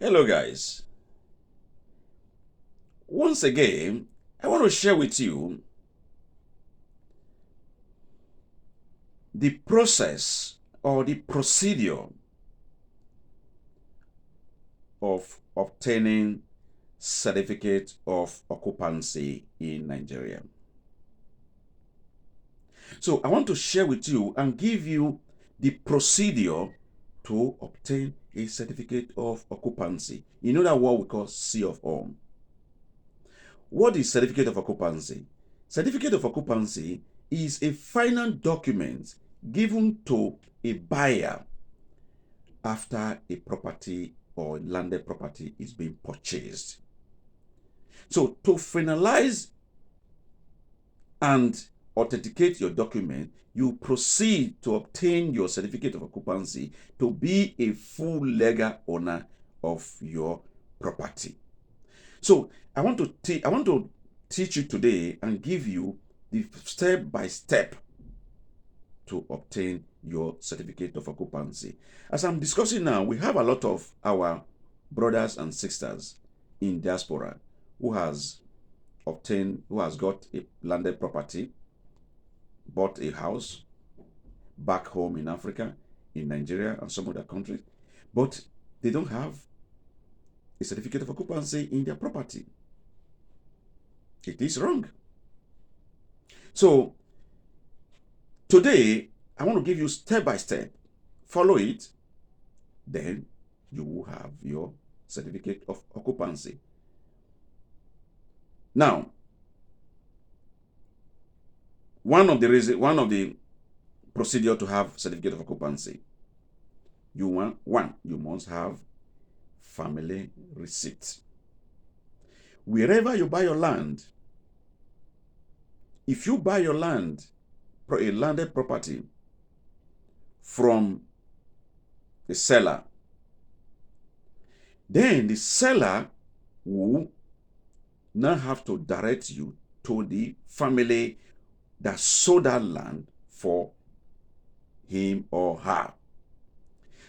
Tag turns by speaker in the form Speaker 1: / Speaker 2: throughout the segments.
Speaker 1: Hello guys. Once again, I want to share with you the process or the procedure of obtaining certificate of occupancy in Nigeria. So I want to share with you and give you the procedure to obtain a certificate of occupancy. You know that what we call C of O. What is certificate of occupancy? Certificate of occupancy is a final document given to a buyer after a property or landed property is being purchased. So to finalize and authenticate your document, you proceed to obtain your certificate of occupancy to be a full legal owner of your property. So I want to teach you today and give you the step by step to obtain your certificate of occupancy. As I'm discussing now, we have a lot of our brothers and sisters in diaspora who has got a landed property, bought a house back home in Africa, in Nigeria, and some other countries, but they don't have a certificate of occupancy in their property. It is wrong. So today, I want to give you step by step. Follow it, then you will have your certificate of occupancy. Now, one of the procedure to have certificate of occupancy, you must have family receipt. Wherever you buy your land, if you buy your land, a landed property from a seller, then the seller will now have to direct you to the family that sold that land for him or her.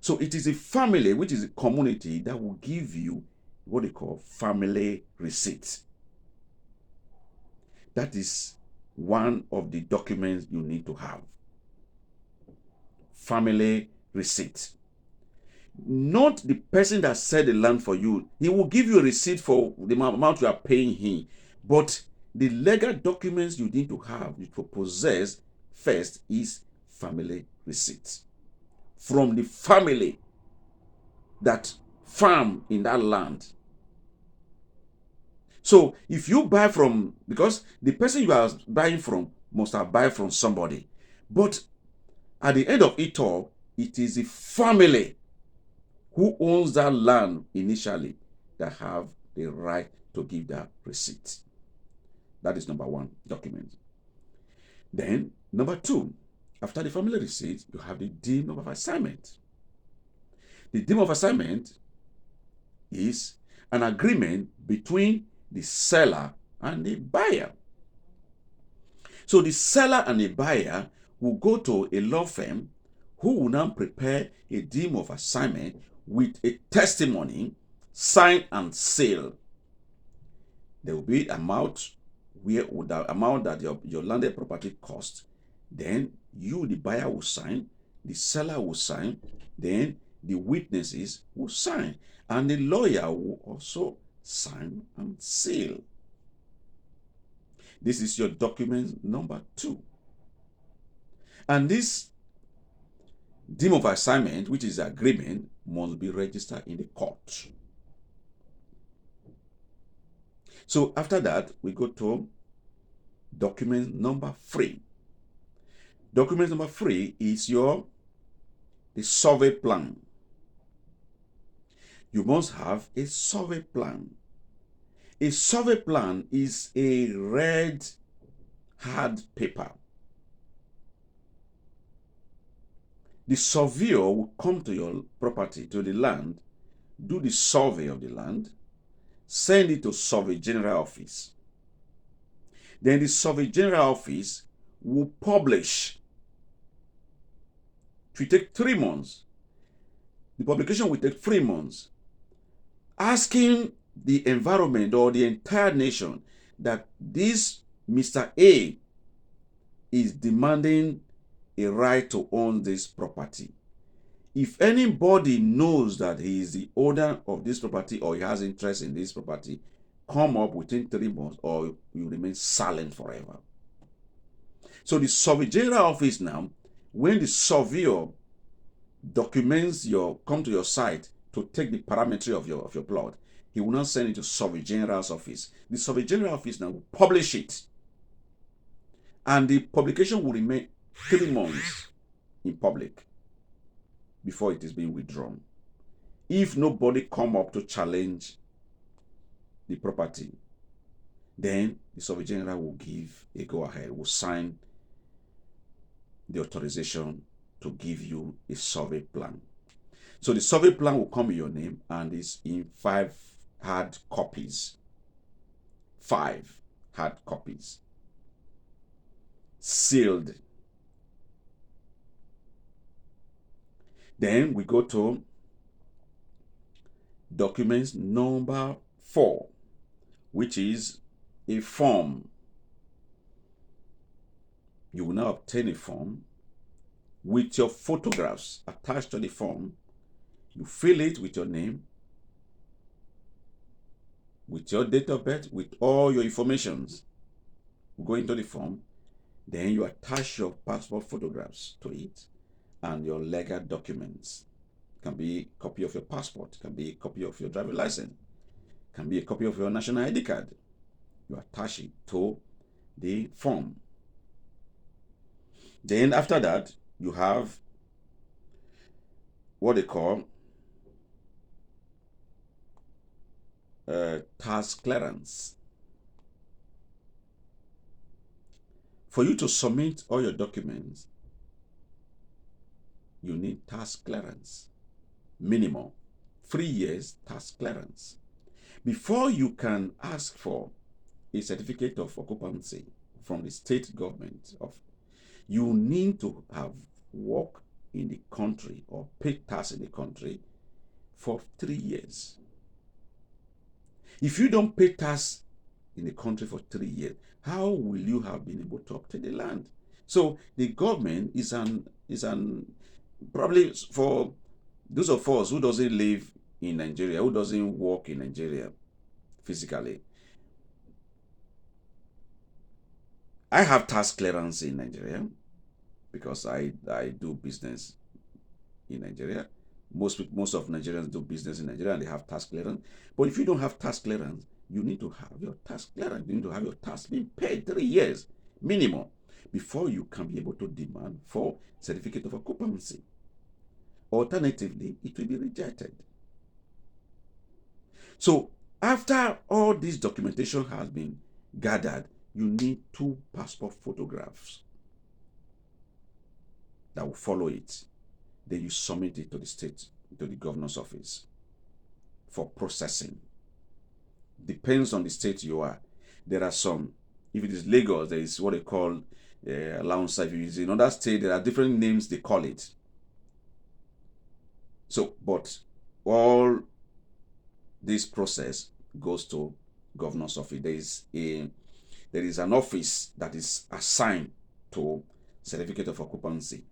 Speaker 1: So it is a family, which is a community, that will give you what they call family receipt. That is one of the documents you need to have. Family receipt. Not the person that sold the land for you. He will give you a receipt for the amount you are paying him. But the legal documents you need to have, to possess first, is family receipt. From the family that farm in that land. So if you buy from, because the person you are buying from must have bought from somebody. But at the end of it all, it is the family who owns that land initially that have the right to give that receipt. That is number one document. Then number two, after the family receipt, you have the deed of assignment. The deed of assignment is an agreement between the seller and the buyer. So the seller and the buyer will go to a law firm who will now prepare a deed of assignment with a testimony, signed and sealed. There will be amount that your landed property cost. Then you, the buyer, will sign, the seller will sign, then the witnesses will sign, and the lawyer will also sign and seal. This is your document number two. And this deed of assignment, which is agreement, must be registered in the court. So after that, we go to document number three. Document number three is the survey plan. You must have a survey plan. A survey plan is a red hard paper. The surveyor will come to your property, to the land, do the survey of the land, send it to Survey General Office. Then the Survey General Office will publish. It will take 3 months. The publication will take 3 months. asking the environment or the entire nation that this Mr. A is demanding a right to own this property. If anybody knows that he is the owner of this property or he has interest in this property, come up within 3 months or you remain silent forever. So the survey general office now, when the surveyor documents come to your site to take the parametry of your plot, he will not send it to survey general's office. The survey general office now will publish it, and the publication will remain 3 months in public before it is being withdrawn. If nobody come up to challenge the property, then the survey general will give a go-ahead, will sign the authorization to give you a survey plan. So the survey plan will come in your name and is in 5 hard copies. 5 hard copies. Sealed. Then we go to documents number 4, which is a form. You will now obtain a form with your photographs attached to the form. You fill it with your name, with your date of birth, with all your informations. You go into the form, then you attach your passport photographs to it and your legal documents. It can be a copy of your passport, it can be a copy of your driver's license, it can be a copy of your national ID card. You attach it to the form. Then after that, you have what they call task clearance. For you to submit all your documents, you need task clearance. Minimum 3 years task clearance. Before you can ask for a certificate of occupancy from the state government, you need to have worked in the country or paid tax in the country for 3 years. If you don't pay tax in the country for 3 years, how will you have been able to obtain the land? So the government is probably for those of us who doesn't live in Nigeria, who doesn't work in Nigeria physically. I have tax clearance in Nigeria because I do business in Nigeria. Most of Nigerians do business in Nigeria and they have tax clearance. But if you don't have tax clearance, you need to have your tax clearance. You need to have your tax being paid 3 years minimum before you can be able to demand for certificate of occupancy. Alternatively, it will be rejected. So after all this documentation has been gathered, you need 2 passport photographs that will follow it. Then you submit it to the state, to the governor's office for processing. Depends on the state you are. There are some, if it is Lagos, there is what they call allowance. If it is in another state, there are different names they call it. So, but all this process goes to governor's office. There is an office that is assigned to certificate of occupancy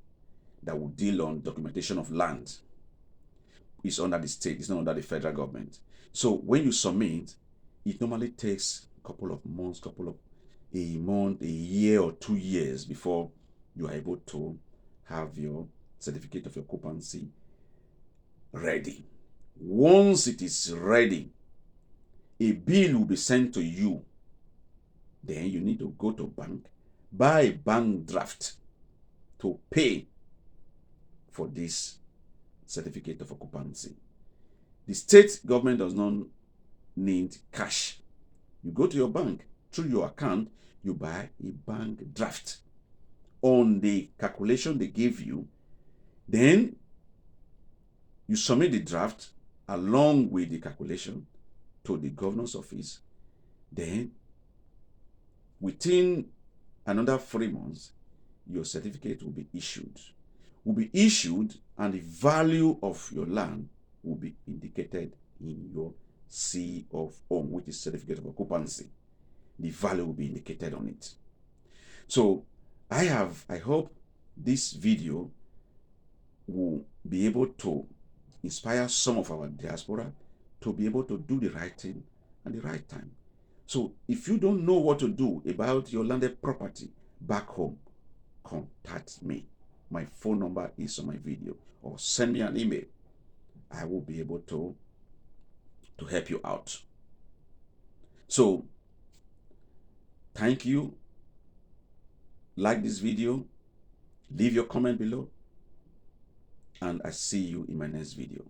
Speaker 1: that will deal on documentation of land. It's under the state, it's not under the federal government. So when you submit, it normally takes a couple of months, a year or 2 years before you are able to have your certificate of occupancy ready. Once it is ready, a bill will be sent to you. Then you need to go to bank, buy a bank draft to pay for this certificate of occupancy. The state government does not need cash. You go to your bank, through your account, you buy a bank draft on the calculation they give you. Then you submit the draft along with the calculation to the governor's office. Then within another 3 months, your certificate will be issued. And the value of your land will be indicated in your C of home, which is certificate of occupancy. The value will be indicated on it. So I hope this video will be able to inspire some of our diaspora to be able to do the right thing at the right time. So if you don't know what to do about your landed property back home, contact me. My phone number is on my video, or send me an email. I will be able to help you out. So thank you. Like this video, leave your comment below, and I see you in my next video.